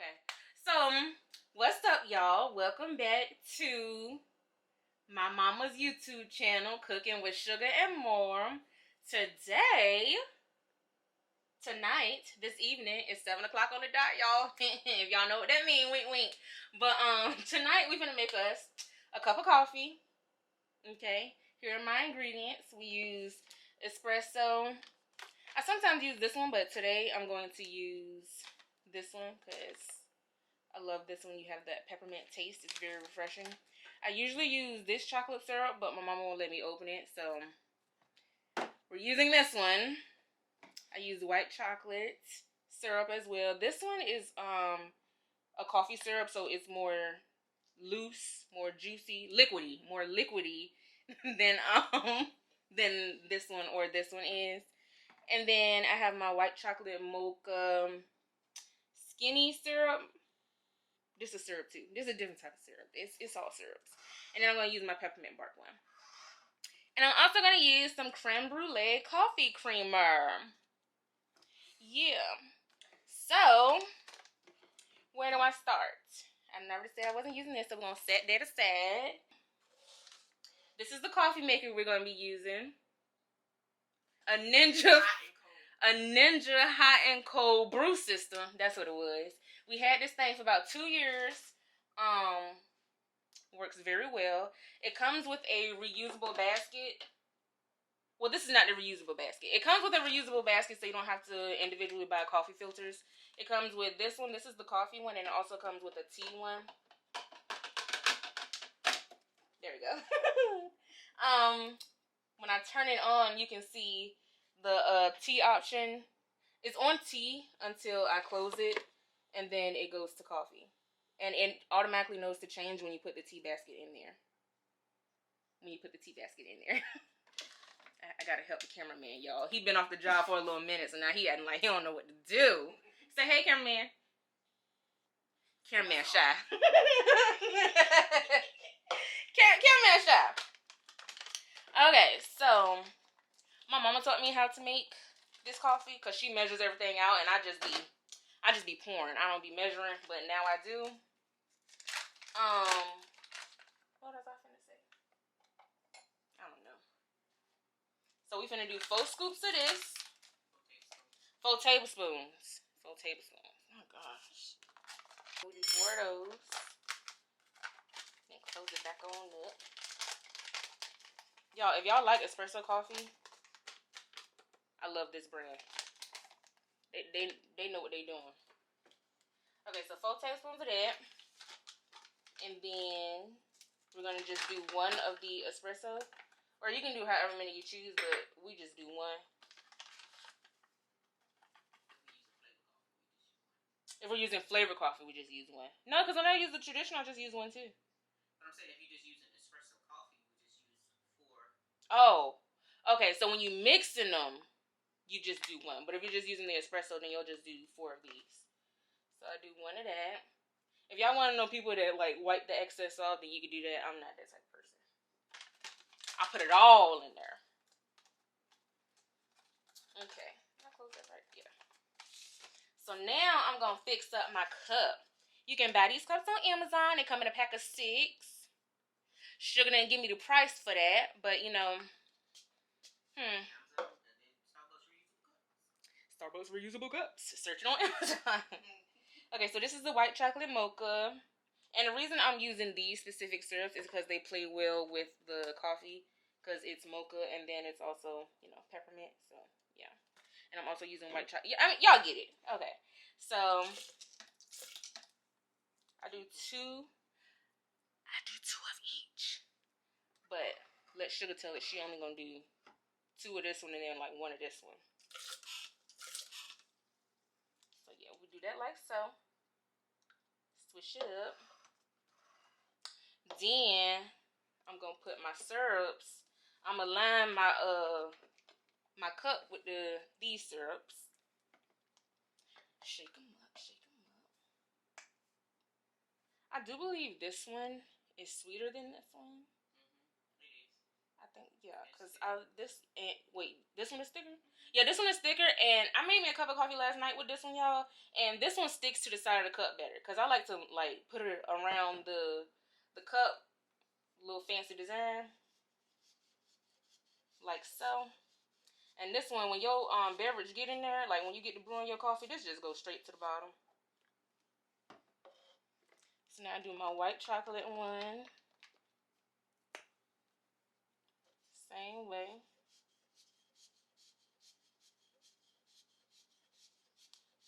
Okay. So, what's up, y'all? Welcome back to my mama's YouTube channel, Cooking with Sugar and More. Tonight, this evening, it's 7 o'clock on the dot, y'all. If y'all know what that means, wink, wink. But tonight, we're gonna make us a cup of coffee. Okay. Here are my ingredients. We use espresso. I sometimes use this one, but today I'm going to use this one because I love this one. You have that peppermint taste. It's very refreshing. I usually use this chocolate syrup, but my mama won't let me open it, so we're using this one. I use white chocolate syrup as well. This one is a coffee syrup, so it's more loose, more juicy, more liquidy than this one or this one is. And then I have my white chocolate mocha skinny syrup. This is syrup too. This is a different type of syrup. It's all syrups. And then I'm going to use my peppermint bark one. And I'm also going to use some creme brulee coffee creamer. Yeah. So, where do I start? I never said I wasn't using this, so we're going to set that aside. This is the coffee maker we're going to be using. A Ninja hot and cold brew system. That's what it was. We had this thing for about 2 years. Works very well. It comes with a reusable basket. Well, this is not the reusable basket. It comes with a reusable basket, so you don't have to individually buy coffee filters. It comes with this one. This is the coffee one, and it also comes with a tea one. There we go. When I turn it on, you can see the tea option. It's on tea until I close it, and then it goes to coffee. And it automatically knows to change when you put the tea basket in there. I gotta help the cameraman, y'all. He been off the job for a little minute, so now he acting like he don't know what to do. Say, hey, cameraman. Cameraman shy. Cameraman shy. Okay, so my mama taught me how to make this coffee because she measures everything out, and I just be pouring. I don't be measuring, but now I do. What was I finna say? I don't know. So we finna do 4 scoops of this. 4 tablespoons. 4 tablespoons. Oh my gosh. We'll do 4 of those. And close it back on up. Y'all, if y'all like espresso coffee, I love this brand. They know what they doing. Okay, so 4 tablespoons of that. And then we're going to just do 1 of the espresso. Or you can do however many you choose, but we just do 1. If we're using flavor coffee, we just use 1. No, because when I use the traditional, I just use 1 too. But I'm saying if you just use an espresso coffee, we just use 4. Oh, okay. So when you mixing them, you just do 1. But if you're just using the espresso, then you'll just do 4 of these. So I do 1 of that. If y'all want to know people that like wipe the excess off, then you can do that. I'm not that type of person. I put it all in there. Okay. I'll close that right there. So now I'm going to fix up my cup. You can buy these cups on Amazon. They come in a pack of 6. Sugar didn't give me the price for that, but you know, Starbucks reusable cups. Search it on Amazon. Okay, so this is the white chocolate mocha. And the reason I'm using these specific syrups is because they play well with the coffee. Because it's mocha and then it's also, you know, peppermint. So, yeah. And I'm also using white chocolate. Yeah, I mean, y'all get it. Okay. So, I do 2 of each. But let Sugar tell it she only going to do 2 of this one and then like 1 of this one. So, yeah, we do that like so. Switch it up. Then I'm gonna put my syrups. I'm gonna line my my cup with these syrups. Shake them up, shake them up. I do believe this one is sweeter than this one. It is. I think Yeah, because this one is thicker? Yeah, this one is thicker, and I made me a cup of coffee last night with this one, y'all, and this one sticks to the side of the cup better, because I like to, like, put it around the cup, little fancy design, like so. And this one, when your beverage get in there, like when you get to brewing your coffee, this just goes straight to the bottom. So now I do my white chocolate one. Same way.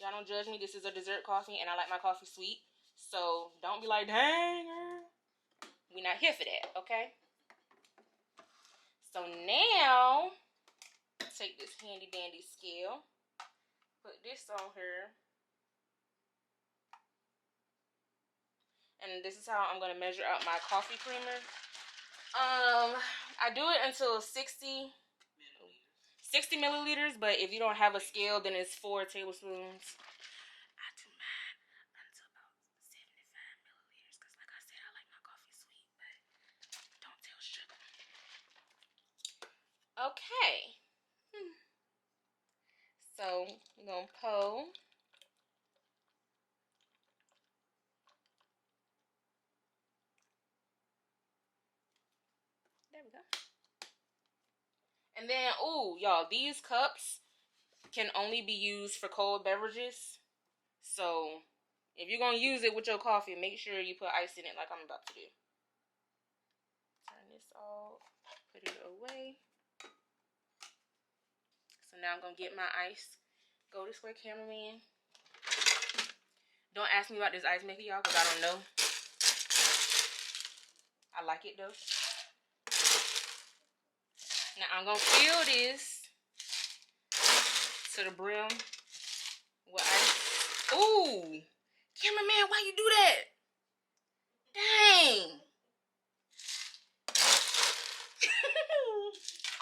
Y'all don't judge me. This is a dessert coffee, and I like my coffee sweet. So don't be like, dang, we're not here for that, okay? So now, take this handy dandy scale. Put this on here. And this is how I'm going to measure out my coffee creamer. I do it until 60 milliliters, but if you don't have a scale, then it's 4 tablespoons. I do mine until about 75 milliliters, because like I said, I like my coffee sweet, but don't tell sugar. Okay. So, we're going to pour. There we go. And then, ooh, y'all, these cups can only be used for cold beverages. So, if you're going to use it with your coffee, make sure you put ice in it like I'm about to do. Turn this off. Put it away. So now I'm going to get my ice. Go this way, cameraman. Don't ask me about this ice maker, y'all, because I don't know. I like it, though. Now, I'm going to fill this to the brim with ice. Ooh! Cameraman, why you do that? Dang!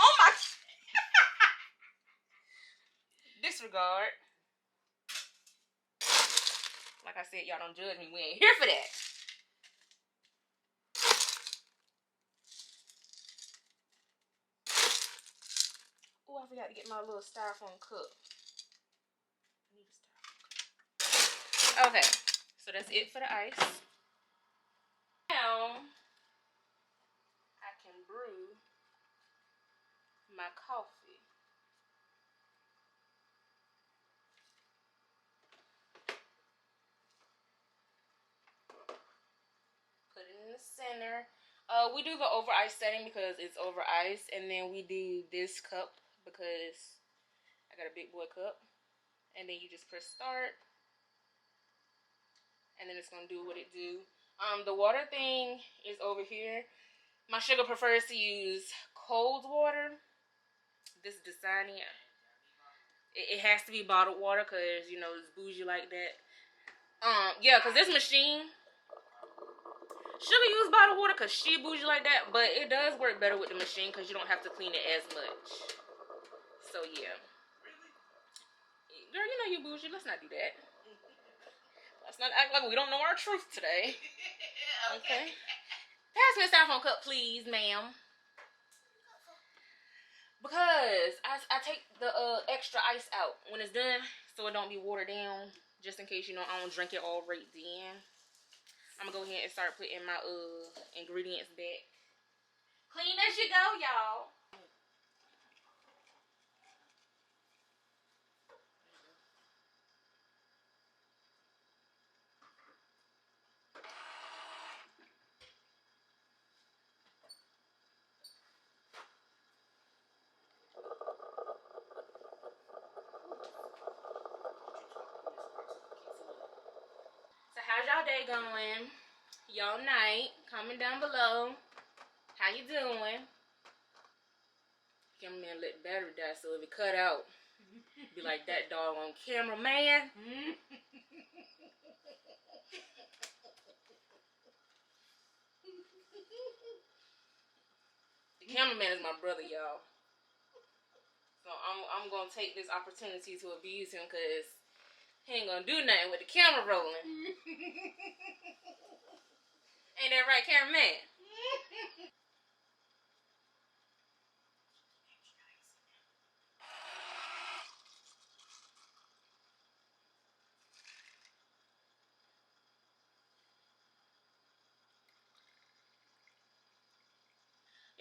Oh my! Disregard. Like I said, y'all don't judge me. We ain't here for that. Oh, I forgot to get my little styrofoam cup. I need a styrofoam cup. Okay, so that's it for the ice. Now, I can brew my coffee. Put it in the center. We do the over ice setting because it's over ice, and then we do this cup because I got a big boy cup. And then you just press start, and then it's gonna do what it do. The water thing is over here. My sugar prefers to use cold water. This Dasani, it has to be bottled water because you know it's bougie like that. Yeah, because this machine, sugar use bottled water because she bougie like that, but it does work better with the machine because you don't have to clean it as much. So yeah, girl, you know you bougie. Let's not do that. Let's not act like we don't know our truth today. Okay. Pass me a styrofoam cup, please, ma'am. Because I take the extra ice out when it's done so it don't be watered down. Just in case, you know, I don't drink it all right then. I'm going to go ahead and start putting my ingredients back. Clean as you go, y'all. So how's y'all day going? Y'all night? Comment down below. How you doing? Cameraman let the battery die, so if it cut out, be like that dog on camera, man. The cameraman is my brother, y'all. So I'm gonna take this opportunity to abuse him because he ain't gonna do nothing with the camera rolling. Ain't that right, cameraman?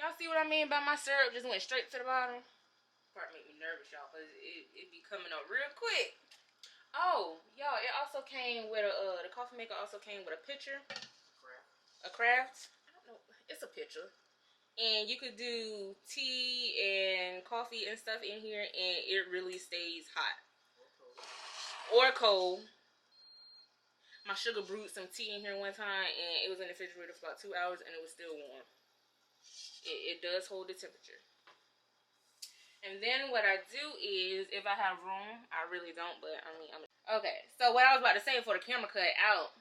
Y'all see what I mean by my syrup just went straight to the bottom? Part make me nervous, y'all, because it be coming up real quick. Oh, y'all, it also came with a, the coffee maker also came with a pitcher. A craft? I don't know. It's a pitcher. And you could do tea and coffee and stuff in here, and it really stays hot. Or cold. My sugar brewed some tea in here one time, and it was in the refrigerator for about 2 hours, and it was still warm. It does hold the temperature. And then what I do is, if I have room, I really don't, but I mean, okay. So what I was about to say before the camera cut out,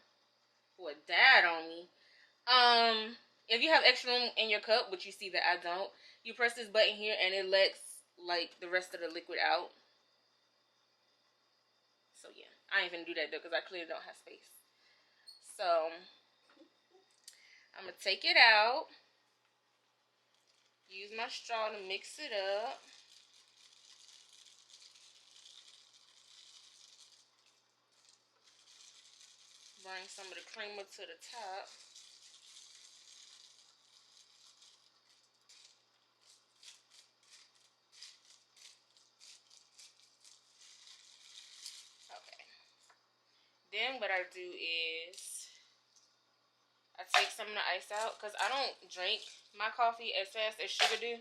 what died on me. If you have extra room in your cup, which you see that I don't, you press this button here, and it lets like the rest of the liquid out. So yeah, I ain't gonna do that though, because I clearly don't have space. So I'm gonna take it out. Use my straw to mix it up. Bring some of the creamer to the top. Okay. Then what I do is I take some of the ice out, because I don't drink my coffee as fast as sugar do.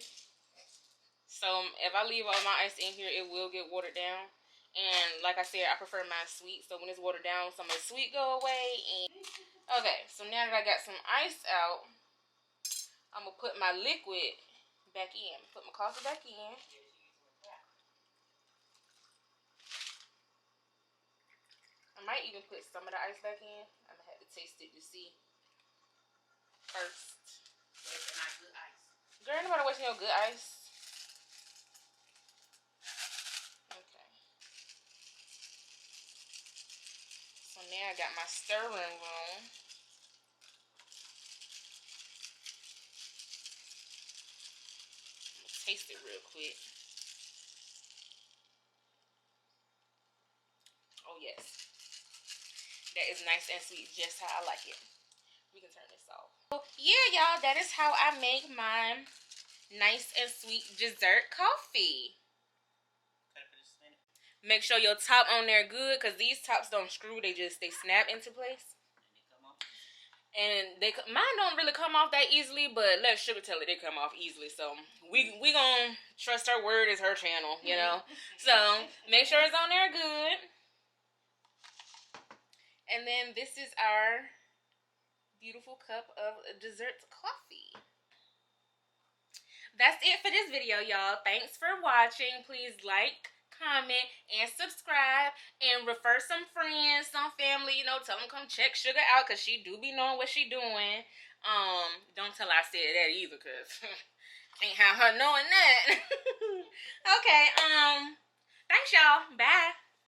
So if I leave all my ice in here, it will get watered down. And like I said, I prefer mine sweet. So when it's watered down, some of the sweet go away. And okay, so now that I got some ice out, I'm going to put my liquid back in. Put my coffee back in. I might even put some of the ice back in. I'm going to have to taste it to see first. But it's not good ice. Girl, ain't nobody wasting your good ice. Okay. So now I got my stirring room. Taste it real quick. Oh yes, that is nice and sweet, just how I like it. We can turn this off. So yeah, y'all, that is how I make my nice and sweet dessert coffee. Make sure your top on there good, because these tops don't screw, they snap into place. And mine don't really come off that easily, but let Sugar tell it they come off easily. So we gonna trust her word as her channel, you know. So make sure it's on there good. And then this is our beautiful cup of dessert coffee. That's it for this video, y'all. Thanks for watching. Please like, comment, and subscribe, and refer some friends, some family, you know, tell them come check Sugar out, because she do be knowing what she doing. Don't tell I said that either, because can't have her knowing that. Okay, thanks, y'all. Bye.